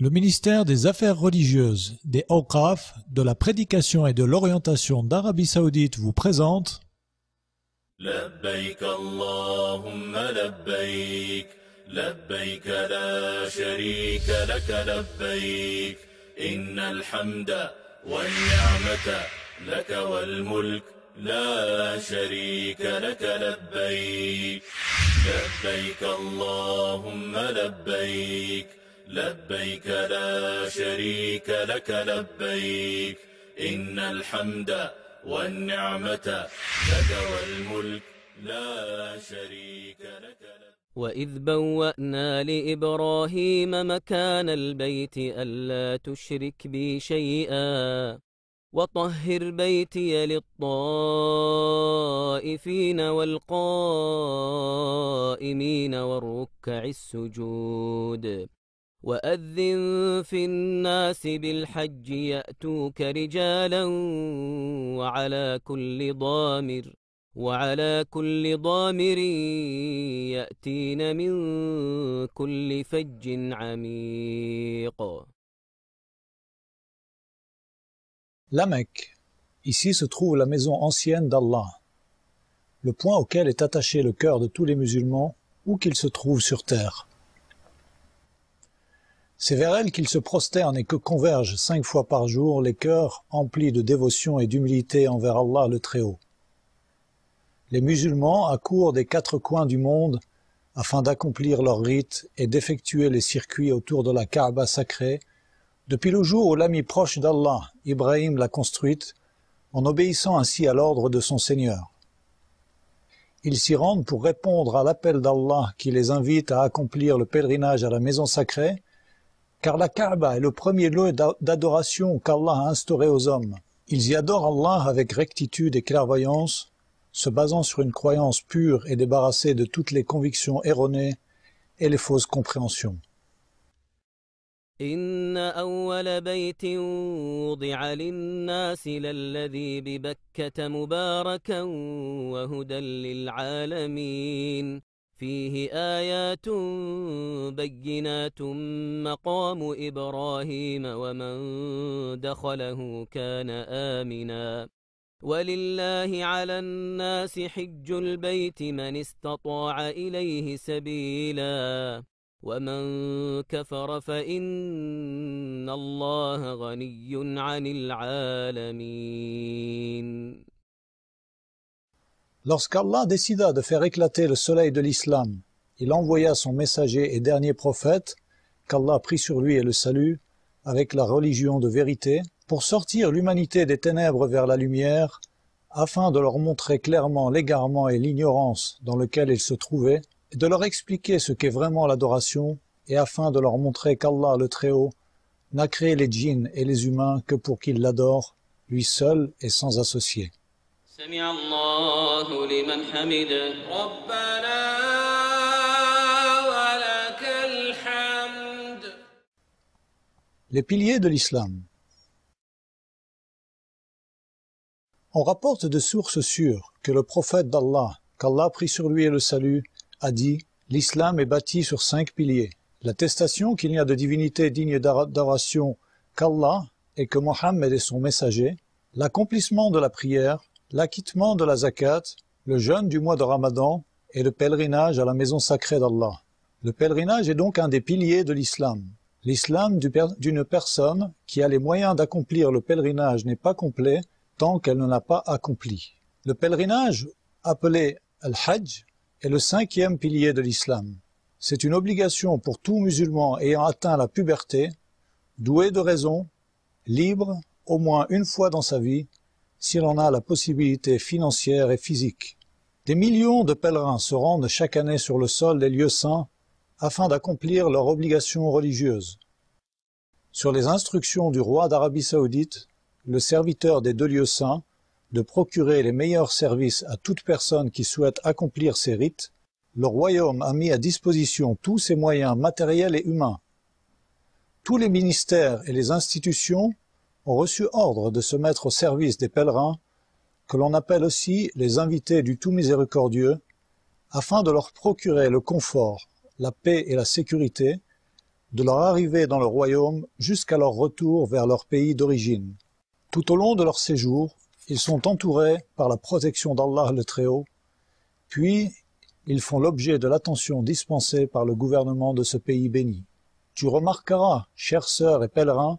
Le ministère des Affaires religieuses, des Awqaf, de la prédication et de l'orientation d'Arabie Saoudite vous présente لبيك اللهم لبيك لبيك لا شريك لك لبيك إن الحمد والنعمة لك والملك لا شريك لك لبيك لبيك اللهم لبيك لبيك لا شريك لك لبيك إن الحمد والنعمة لك والملك لا شريك لك وإذ بوأنا لإبراهيم مكان البيت ألا تشرك بي شيئا وطهر بيتي للطائفين والقائمين والركع السجود وأذن في الناس بالحج يأتوك رجالا وعلى كل ضامر يأتين من كل فج عميق. La Mecque. Ici se trouve la maison ancienne d'Allah, le point auquel est attaché le cœur de tous les musulmans, où qu'ils se trouvent sur terre. C'est vers elle qu'ils se prosternent et que convergent 5 fois par jour les cœurs emplis de dévotion et d'humilité envers Allah le Très-Haut. Les musulmans accourent des 4 coins du monde afin d'accomplir leurs rites et d'effectuer les circuits autour de la Kaaba sacrée depuis le jour où l'ami proche d'Allah, Ibrahim, l'a construite, en obéissant ainsi à l'ordre de son Seigneur. Ils s'y rendent pour répondre à l'appel d'Allah qui les invite à accomplir le pèlerinage à la maison sacrée, car la Kaaba est le premier lieu d'adoration qu'Allah a instauré aux hommes. Ils y adorent Allah avec rectitude et clairvoyance, se basant sur une croyance pure et débarrassée de toutes les convictions erronées et les fausses compréhensions. إن أول بيت وضع للناس للذي ببكة مباركا وهدى للعالمين فيه آيات بينات مقام إبراهيم ومن دخله كان آمنا ولله على الناس حج البيت من استطاع إليه سبيلا ومن كفر فإن الله غني عن العالمين. Lorsqu'Allah décida de faire éclater le soleil de l'islam, il envoya son messager et dernier prophète, qu'Allah prit sur lui et le salut, avec la religion de vérité, pour sortir l'humanité des ténèbres vers la lumière, afin de leur montrer clairement l'égarement et l'ignorance dans lequel ils se trouvaient, et de leur expliquer ce qu'est vraiment l'adoration, et afin de leur montrer qu'Allah le Très-Haut n'a créé les djinns et les humains que pour qu'ils l'adorent, lui seul et sans associé. سمع الله لمن حمده ربنا ولك الحمد. Les piliers de l'islam. On rapporte de sources sûres que le prophète d'Allah, qu'Allah prit sur lui et le salut, a dit « L'islam est bâti sur 5 piliers. L'attestation qu'il n'y a de divinité digne d'adoration qu'Allah et que Mohammed est son messager, l'accomplissement de la prière, l'acquittement de la zakat, le jeûne du mois de Ramadan et le pèlerinage à la maison sacrée d'Allah. Le pèlerinage est donc un des piliers de l'islam. L'islam d'une personne qui a les moyens d'accomplir le pèlerinage n'est pas complet tant qu'elle ne l'a pas accompli. Le pèlerinage, appelé al-Hajj, est le 5e pilier de l'islam. C'est une obligation pour tout musulman ayant atteint la puberté, doué de raison, libre au moins une fois dans sa vie, s'il en a la possibilité financière et physique. Des millions de pèlerins se rendent chaque année sur le sol des lieux saints afin d'accomplir leurs obligations religieuses. Sur les instructions du roi d'Arabie Saoudite, le serviteur des 2 lieux saints, de procurer les meilleurs services à toute personne qui souhaite accomplir ces rites, le royaume a mis à disposition tous ses moyens matériels et humains. Tous les ministères et les institutions ont reçu ordre de se mettre au service des pèlerins, que l'on appelle aussi les invités du Tout Miséricordieux, afin de leur procurer le confort, la paix et la sécurité, de leur arrivée dans le royaume jusqu'à leur retour vers leur pays d'origine. Tout au long de leur séjour, ils sont entourés par la protection d'Allah le Très-Haut, puis ils font l'objet de l'attention dispensée par le gouvernement de ce pays béni. Tu remarqueras, chères sœurs et pèlerins,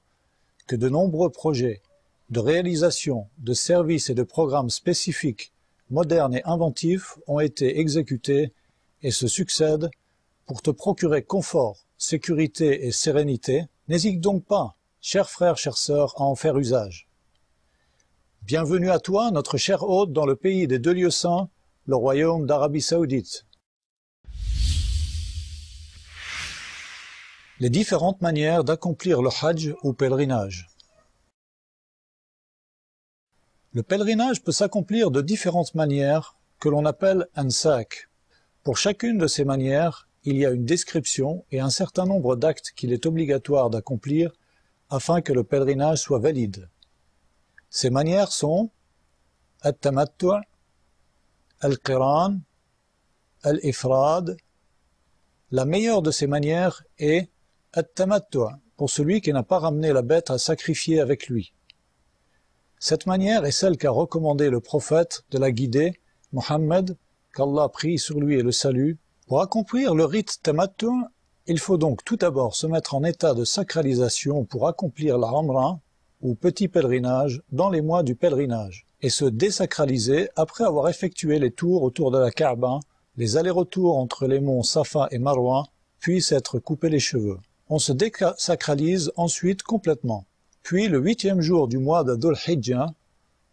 que de nombreux projets de réalisation, de services et de programmes spécifiques, modernes et inventifs ont été exécutés et se succèdent pour te procurer confort, sécurité et sérénité. N'hésite donc pas, chers frères, chères sœurs, à en faire usage. Bienvenue à toi, notre cher hôte, dans le pays des deux lieux saints, le royaume d'Arabie Saoudite. Les différentes manières d'accomplir le Hajj ou pèlerinage. Le pèlerinage peut s'accomplir de différentes manières que l'on appelle ansak. Pour chacune de ces manières, il y a une description et un certain nombre d'actes qu'il est obligatoire d'accomplir afin que le pèlerinage soit valide. Ces manières sont at-tamattu', al-qiran, al-ifrad. La meilleure de ces manières est at-tamattu' pour celui qui n'a pas ramené la bête à sacrifier avec lui. Cette manière est celle qu'a recommandé le prophète de la guider, Mohammed, qu'Allah prie sur lui et le salue. Pour accomplir le rite tamattu', il faut donc tout d'abord se mettre en état de sacralisation pour accomplir la Umrah, ou petit pèlerinage, dans les mois du pèlerinage, et se désacraliser après avoir effectué les tours autour de la Kaaba, les allers-retours entre les monts Safa et Marwa, puis s'être coupé les cheveux. On se désacralise ensuite complètement. Puis le 8e jour du mois de Dhul Hijjah,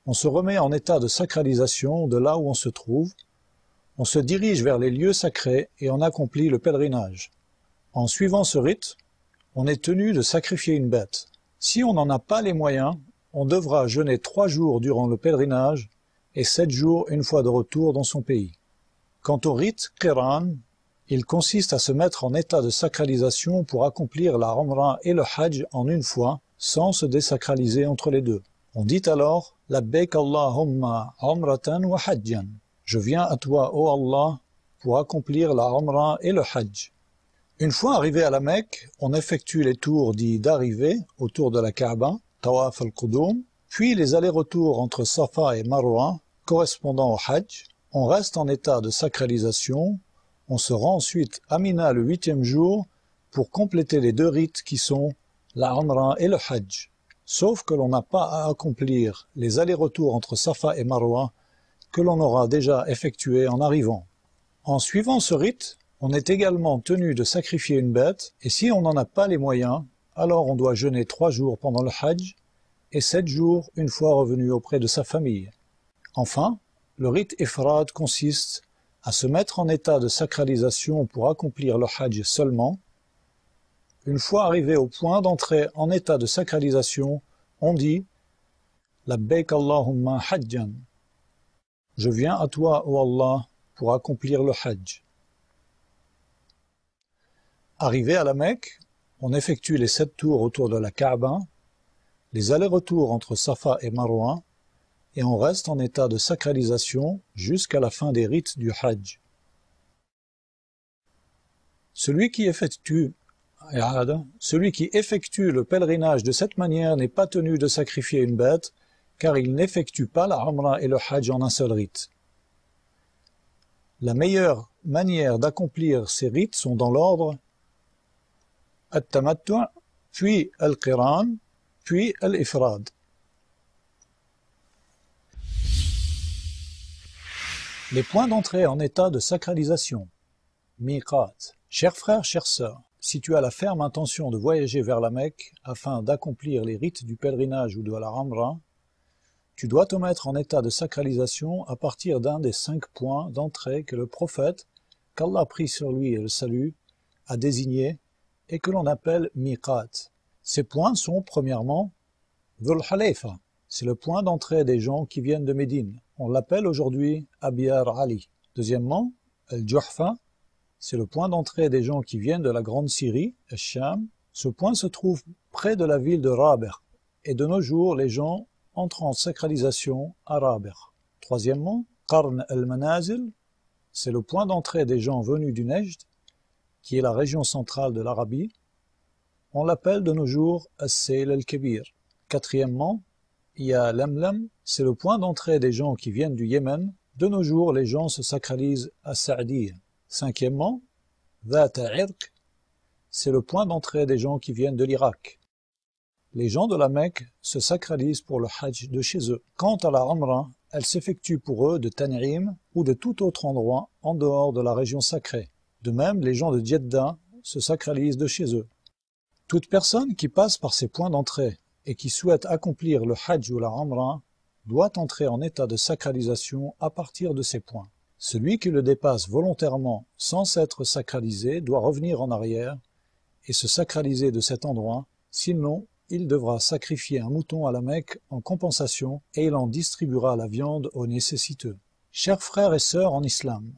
on se remet en état de sacralisation de là où on se trouve, on se dirige vers les lieux sacrés et on accomplit le pèlerinage. En suivant ce rite, on est tenu de sacrifier une bête. Si on n'en a pas les moyens, on devra jeûner 3 jours durant le pèlerinage et 7 jours une fois de retour dans son pays. Quant au rite Qiran, il consiste à se mettre en état de sacralisation pour accomplir la Umrah et le Hajj en une fois, sans se désacraliser entre les deux. On dit alors « Labbaik Allahumma umratan wa hajjan » « Je viens à toi, ô Allah, pour accomplir la Umrah et le Hajj ». Une fois arrivé à la Mecque, on effectue les tours dits d'arrivée autour de la Kaaba, Tawaf al-Qudum, puis les allers-retours entre Safa et Marwa, correspondant au Hajj. On reste en état de sacralisation. On se rend ensuite à Mina le 8e jour pour compléter les 2 rites qui sont la Umrah et le Hajj. Sauf que l'on n'a pas à accomplir les allers-retours entre Safa et Marwa que l'on aura déjà effectué en arrivant. En suivant ce rite, on est également tenu de sacrifier une bête, et si on n'en a pas les moyens, alors on doit jeûner 3 jours pendant le Hajj, et 7 jours une fois revenu auprès de sa famille. Enfin, le rite Ifrad consiste à se mettre en état de sacralisation pour accomplir le Hajj seulement. Une fois arrivé au point d'entrer en état de sacralisation, on dit « Labbaik Allahumma hajjan » « Je viens à toi, ô Allah, pour accomplir le Hajj ». Arrivé à la Mecque, on effectue les 7 tours autour de la Kaaba, les allers-retours entre Safa et Marwa, et on reste en état de sacralisation jusqu'à la fin des rites du Hajj. Celui qui effectue le pèlerinage de cette manière n'est pas tenu de sacrifier une bête, car il n'effectue pas la Umrah et le Hajj en un seul rite. La meilleure manière d'accomplir ces rites sont dans l'ordre At-Tamattu', puis Al-Qiran, puis Al-Ifrad. Les points d'entrée en état de sacralisation. Miqat. Chers frères, chères sœurs, si tu as la ferme intention de voyager vers la Mecque afin d'accomplir les rites du pèlerinage ou de la Umrah, tu dois te mettre en état de sacralisation à partir d'un des 5 points d'entrée que le prophète, qu'Allah prie sur lui et le salue, a désigné et que l'on appelle miqat. Ces points sont premièrement Dhul Hulayfa, c'est le point d'entrée des gens qui viennent de Médine. On l'appelle aujourd'hui Abiyar Ali. Deuxièmement, Al-Juhfa, c'est le point d'entrée des gens qui viennent de la Grande Syrie, Al-Sham. Ce point se trouve près de la ville de Rabigh, et de nos jours les gens entrent en sacralisation à Rabigh. Troisièmement, Qarn al-Manazil, c'est le point d'entrée des gens venus du Nejd, qui est la région centrale de l'Arabie. On l'appelle de nos jours As-Sayl al-Kabir. Quatrièmement, il y a Lamlam, c'est le point d'entrée des gens qui viennent du Yémen. De nos jours, les gens se sacralisent à Saadiya. Cinquièmement, Dhat Irq, c'est le point d'entrée des gens qui viennent de l'Irak. Les gens de la Mecque se sacralisent pour le Hajj de chez eux. Quant à la Umrah, elle s'effectue pour eux de Tan'im ou de tout autre endroit en dehors de la région sacrée. De même, les gens de Jeddah se sacralisent de chez eux. Toute personne qui passe par ces points d'entrée et qui souhaite accomplir le Hajj ou la Umrah doit entrer en état de sacralisation à partir de ces points. Celui qui le dépasse volontairement sans s'être sacralisé doit revenir en arrière et se sacraliser de cet endroit, sinon il devra sacrifier un mouton à la Mecque en compensation et il en distribuera la viande aux nécessiteux. Chers frères et sœurs en islam,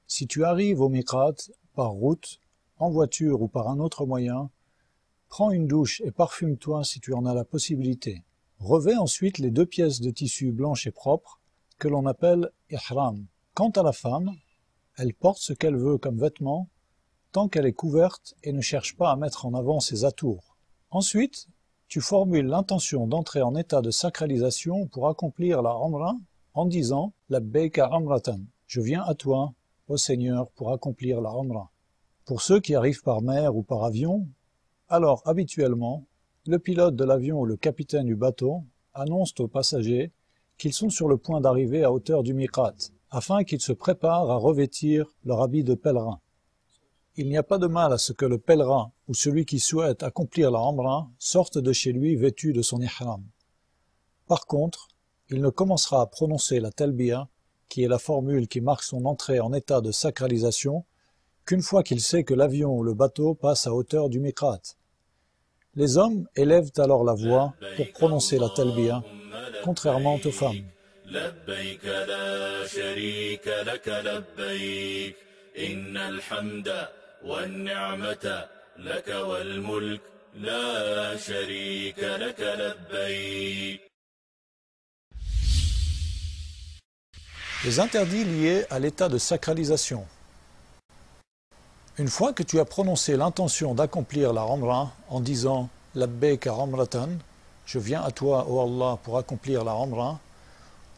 si tu arrives au Miqat par route, en voiture ou par un autre moyen, prends une douche et parfume-toi si tu en as la possibilité. Revêt ensuite les 2 pièces de tissu blanches et propres que l'on appelle ihram. Quant à la femme, elle porte ce qu'elle veut comme vêtement tant qu'elle est couverte et ne cherche pas à mettre en avant ses atours. Ensuite, tu formules l'intention d'entrer en état de sacralisation pour accomplir la Umrah en disant « Labbayka Umratan » « Je viens à toi, ô Seigneur, pour accomplir la Umrah ». Pour ceux qui arrivent par mer ou par avion, alors habituellement, le pilote de l'avion ou le capitaine du bateau annoncent aux passagers qu'ils sont sur le point d'arriver à hauteur du Miqat, afin qu'ils se préparent à revêtir leur habit de pèlerin. Il n'y a pas de mal à ce que le pèlerin ou celui qui souhaite accomplir la Umrah sorte de chez lui vêtu de son ihram. Par contre, il ne commencera à prononcer la talbiya, qui est la formule qui marque son entrée en état de sacralisation, qu'une fois qu'il sait que l'avion ou le bateau passe à hauteur du Miqat. Les hommes élèvent alors la voix pour prononcer la talbiya, contrairement aux femmes. لبيك لا شريك لك لبيك إن الحمد والنعمة لك والملك لا شريك لك لبيك. Les interdits liés à l'état de sacralisation. Une fois que tu as prononcé l'intention d'accomplir la Umrah en disant « Labbayka Umratan » « Je viens à toi, ô Allah, pour accomplir la Umrah »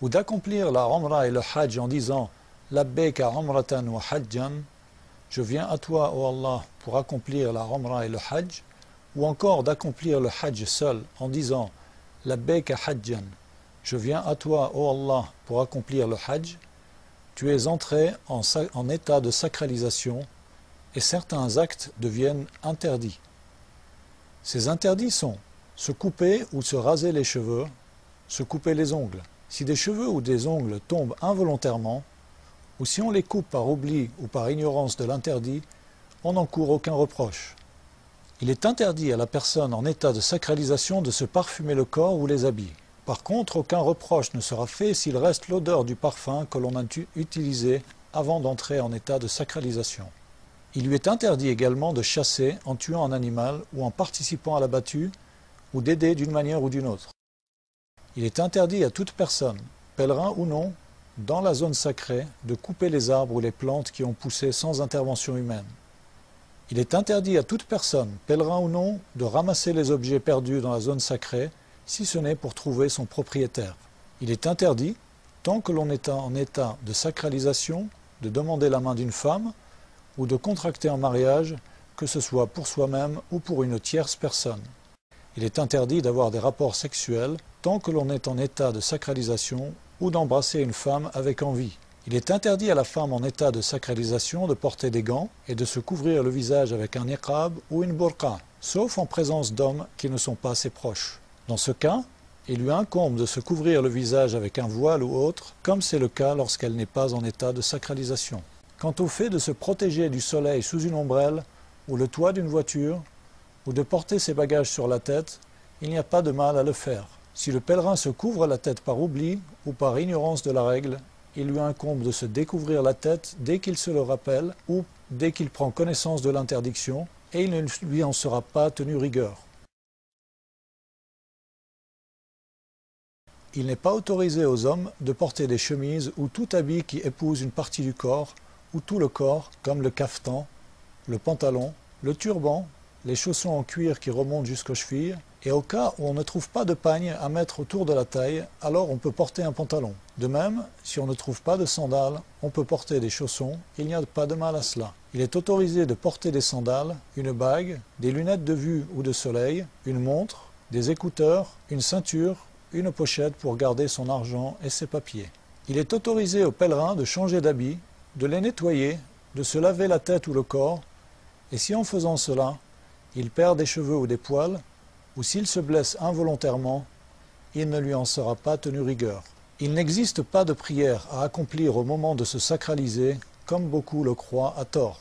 ou d'accomplir la Umrah et le Hajj en disant « Labbayka Umratan wa Hajjan » « Je viens à toi, ô Allah, pour accomplir la Umrah et le Hajj » ou encore d'accomplir le Hajj seul en disant « Labbayka Hajjan » « Je viens à toi, ô Allah, pour accomplir le Hajj » tu es entré en état de sacralisation et certains actes deviennent interdits. Ces interdits sont se couper ou se raser les cheveux, se couper les ongles. Si des cheveux ou des ongles tombent involontairement, ou si on les coupe par oubli ou par ignorance de l'interdit, on n'encourt aucun reproche. Il est interdit à la personne en état de sacralisation de se parfumer le corps ou les habits. Par contre, aucun reproche ne sera fait s'il reste l'odeur du parfum que l'on a utilisé avant d'entrer en état de sacralisation. Il lui est interdit également de chasser en tuant un animal ou en participant à la battue ou d'aider d'une manière ou d'une autre. Il est interdit à toute personne, pèlerin ou non, dans la zone sacrée, de couper les arbres ou les plantes qui ont poussé sans intervention humaine. Il est interdit à toute personne, pèlerin ou non, de ramasser les objets perdus dans la zone sacrée, si ce n'est pour trouver son propriétaire. Il est interdit, tant que l'on est en état de sacralisation, de demander la main d'une femme ou de contracter un mariage, que ce soit pour soi-même ou pour une tierce personne. Il est interdit d'avoir des rapports sexuels tant que l'on est en état de sacralisation ou d'embrasser une femme avec envie. Il est interdit à la femme en état de sacralisation de porter des gants et de se couvrir le visage avec un niqab ou une burqa, sauf en présence d'hommes qui ne sont pas ses proches. Dans ce cas, il lui incombe de se couvrir le visage avec un voile ou autre, comme c'est le cas lorsqu'elle n'est pas en état de sacralisation. Quant au fait de se protéger du soleil sous une ombrelle ou le toit d'une voiture, ou de porter ses bagages sur la tête, il n'y a pas de mal à le faire. Si le pèlerin se couvre la tête par oubli ou par ignorance de la règle, il lui incombe de se découvrir la tête dès qu'il se le rappelle ou dès qu'il prend connaissance de l'interdiction, et il ne lui en sera pas tenu rigueur. Il n'est pas autorisé aux hommes de porter des chemises ou tout habit qui épouse une partie du corps ou tout le corps, comme le caftan, le pantalon, le turban, les chaussons en cuir qui remontent jusqu'aux chevilles, et au cas où on ne trouve pas de pagne à mettre autour de la taille, alors on peut porter un pantalon. De même, si on ne trouve pas de sandales, on peut porter des chaussons, il n'y a pas de mal à cela. Il est autorisé de porter des sandales, une bague, des lunettes de vue ou de soleil, une montre, des écouteurs, une ceinture, une pochette pour garder son argent et ses papiers. Il est autorisé aux pèlerins de changer d'habit, de les nettoyer, de se laver la tête ou le corps, et si en faisant cela, il perd des cheveux ou des poils, ou s'il se blesse involontairement, il ne lui en sera pas tenu rigueur. Il n'existe pas de prière à accomplir au moment de se sacraliser, comme beaucoup le croient à tort.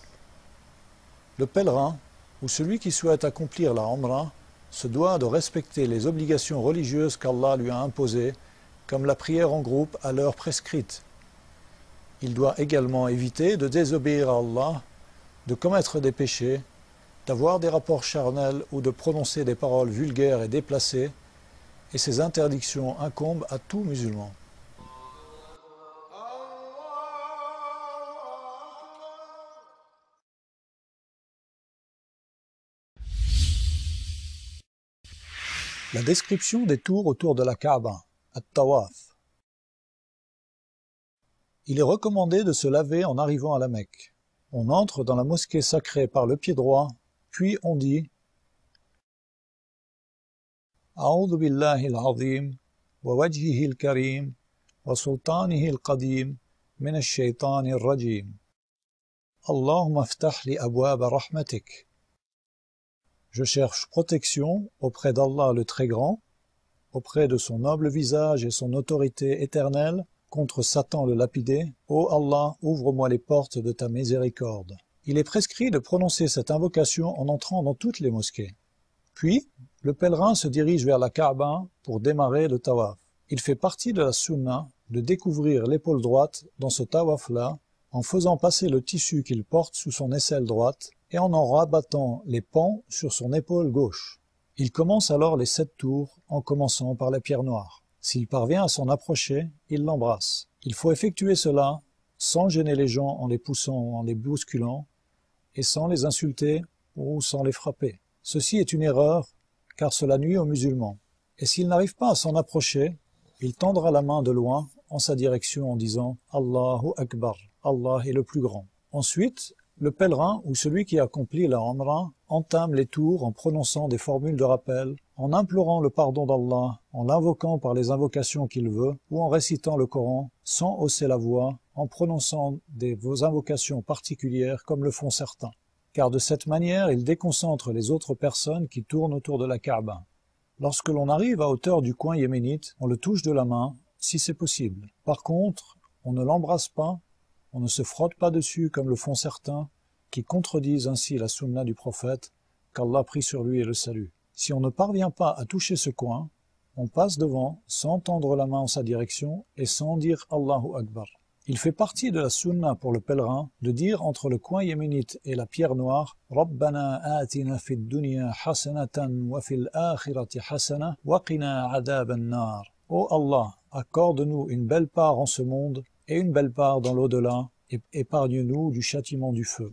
Le pèlerin, ou celui qui souhaite accomplir la Umrah, se doit de respecter les obligations religieuses qu'Allah lui a imposées, comme la prière en groupe à l'heure prescrite. Il doit également éviter de désobéir à Allah, de commettre des péchés, d'avoir des rapports charnels ou de prononcer des paroles vulgaires et déplacées, et ces interdictions incombent à tout musulman. La description des tours autour de la Kaaba, at-Tawaf. Il est recommandé de se laver en arrivant à la Mecque. On entre dans la mosquée sacrée par le pied droit, puis on dit A'udhu billahi al-azim, wa wajhihi al-karim, wa sultanihi al-qadim, min ash-shaytani al-rajim. Allahumma aftah li abwaba rahmatik. Je cherche protection auprès d'Allah le Très Grand, auprès de son noble visage et son autorité éternelle, contre Satan le lapidé. Ô Allah, ouvre-moi les portes de ta miséricorde. Il est prescrit de prononcer cette invocation en entrant dans toutes les mosquées. Puis, le pèlerin se dirige vers la Kaaba pour démarrer le tawaf. Il fait partie de la sunna de découvrir l'épaule droite dans ce tawaf-là, en faisant passer le tissu qu'il porte sous son aisselle droite et en rabattant les pans sur son épaule gauche. Il commence alors les 7 tours en commençant par la pierre noire. S'il parvient à s'en approcher, il l'embrasse. Il faut effectuer cela sans gêner les gens en les poussant ou en les bousculant et sans les insulter ou sans les frapper. Ceci est une erreur car cela nuit aux musulmans. Et s'il n'arrive pas à s'en approcher, il tendra la main de loin en sa direction en disant « Allahu Akbar », Allah est le plus grand. Ensuite, le pèlerin ou celui qui accomplit la Umrah entame les tours en prononçant des formules de rappel, en implorant le pardon d'Allah, en l'invoquant par les invocations qu'il veut, ou en récitant le Coran sans hausser la voix, en prononçant des invocations particulières comme le font certains. Car de cette manière, il déconcentre les autres personnes qui tournent autour de la Kaaba. Lorsque l'on arrive à hauteur du coin yéménite, on le touche de la main, si c'est possible. Par contre, on ne l'embrasse pas, on ne se frotte pas dessus comme le font certains, qui contredisent ainsi la sunna du prophète, qu'Allah prie sur lui et le salue. Si on ne parvient pas à toucher ce coin, on passe devant sans tendre la main en sa direction et sans dire Allahu Akbar. Il fait partie de la sunna pour le pèlerin de dire entre le coin yéménite et la pierre noire Rabbana atina fid dunya hasanatan wa fil akhirati hasana wa qina adhaban nar. Ô Allah, accorde-nous une belle part en ce monde et une belle part dans l'au-delà et épargne-nous du châtiment du feu.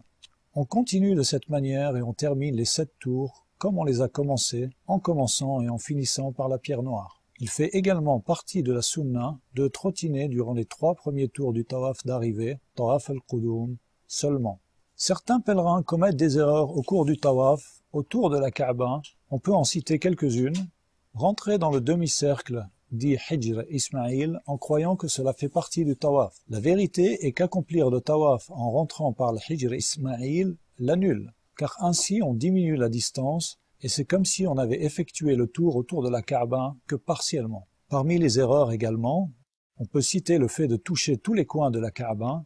On continue de cette manière et on termine les 7 tours comme on les a commencés, en commençant et en finissant par la pierre noire. Il fait également partie de la sunna de trottiner durant les 3 premiers tours du tawaf d'arrivée, tawaf al-Qudum, seulement. Certains pèlerins commettent des erreurs au cours du tawaf, autour de la Kaaba. On peut en citer quelques-unes. Rentrer dans le demi-cercle, dit Hijr Ismaïl, en croyant que cela fait partie du tawaf. La vérité est qu'accomplir le tawaf en rentrant par le Hijr Ismaïl l'annule, car ainsi on diminue la distance et c'est comme si on avait effectué le tour autour de la Kaaba que partiellement. Parmi les erreurs également, on peut citer le fait de toucher tous les coins de la Kaaba,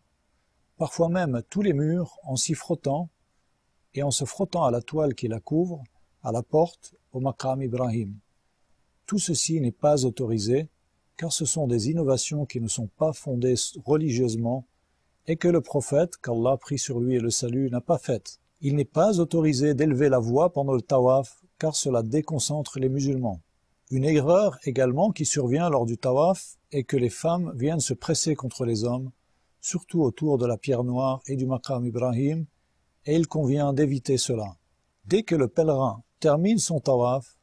parfois même tous les murs en s'y frottant et en se frottant à la toile qui la couvre, à la porte, au Maqam Ibrahim. Tout ceci n'est pas autorisé, car ce sont des innovations qui ne sont pas fondées religieusement et que le prophète, qu'Allah prie sur lui et le salut, n'a pas faites. Il n'est pas autorisé d'élever la voix pendant le tawaf, car cela déconcentre les musulmans. Une erreur également qui survient lors du tawaf est que les femmes viennent se presser contre les hommes, surtout autour de la pierre noire et du Maqam Ibrahim, et il convient d'éviter cela. Dès que le pèlerin termine son tawaf,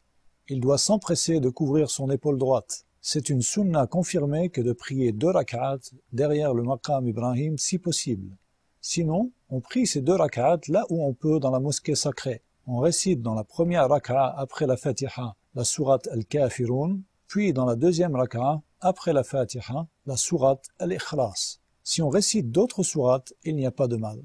il doit s'empresser de couvrir son épaule droite. C'est une sunna confirmée que de prier 2 rak'at derrière le maqam Ibrahim si possible. Sinon, on prie ces 2 rak'at là où on peut dans la mosquée sacrée. On récite dans la première rak'a après la Fatiha la sourate Al-Kafirun, puis dans la deuxième rak'a après la Fatiha la sourate Al-Ikhlas. Si on récite d'autres sourates, il n'y a pas de mal.